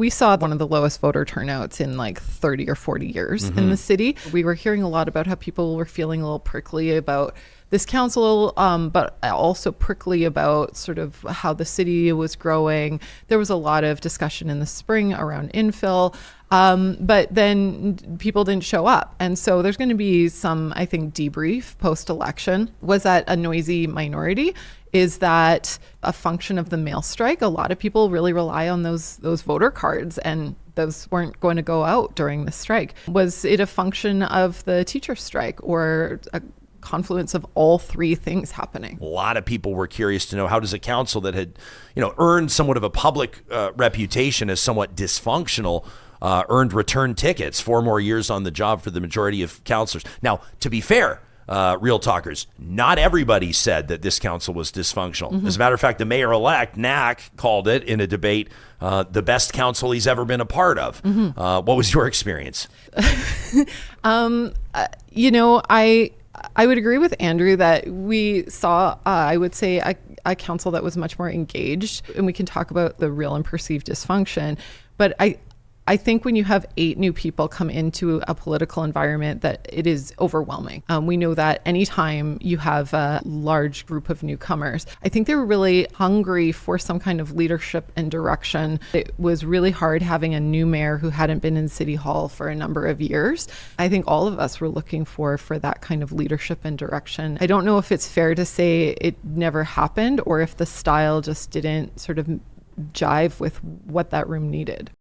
We saw one of the lowest voter turnouts in like 30 or 40 years in the city. We were hearing a lot about how people were feeling a little prickly about this council, but also prickly about sort of how the city was growing. There was a lot of discussion in the spring around infill, but then people didn't show up. And so there's going to be some, I think, debrief post-election. Was that a noisy minority? Is that a function of the mail strike? A lot of people really rely on those voter cards, and those weren't going to go out during the strike. Was it a function of the teacher strike, or a confluence of all three things happening? A lot of people were curious to know, how does a council that had, earned somewhat of a public reputation as somewhat dysfunctional earned return tickets, 4 more years on the job for the majority of councillors. Now, to be fair, Real Talkers, not everybody said that this council was dysfunctional. As a matter of fact, the mayor-elect, Knack, called it in a debate the best council he's ever been a part of. What was your experience? I would agree with Andrew that we saw, I would say, a council that was much more engaged, and we can talk about the real and perceived dysfunction. But I think when you have 8 new people come into a political environment, that it is overwhelming. We know that anytime you have a large group of newcomers, I think they were really hungry for some kind of leadership and direction. It was really hard having a new mayor who hadn't been in City Hall for a number of years. I think all of us were looking for that kind of leadership and direction. I don't know if it's fair to say it never happened, or if the style just didn't sort of jive with what that room needed.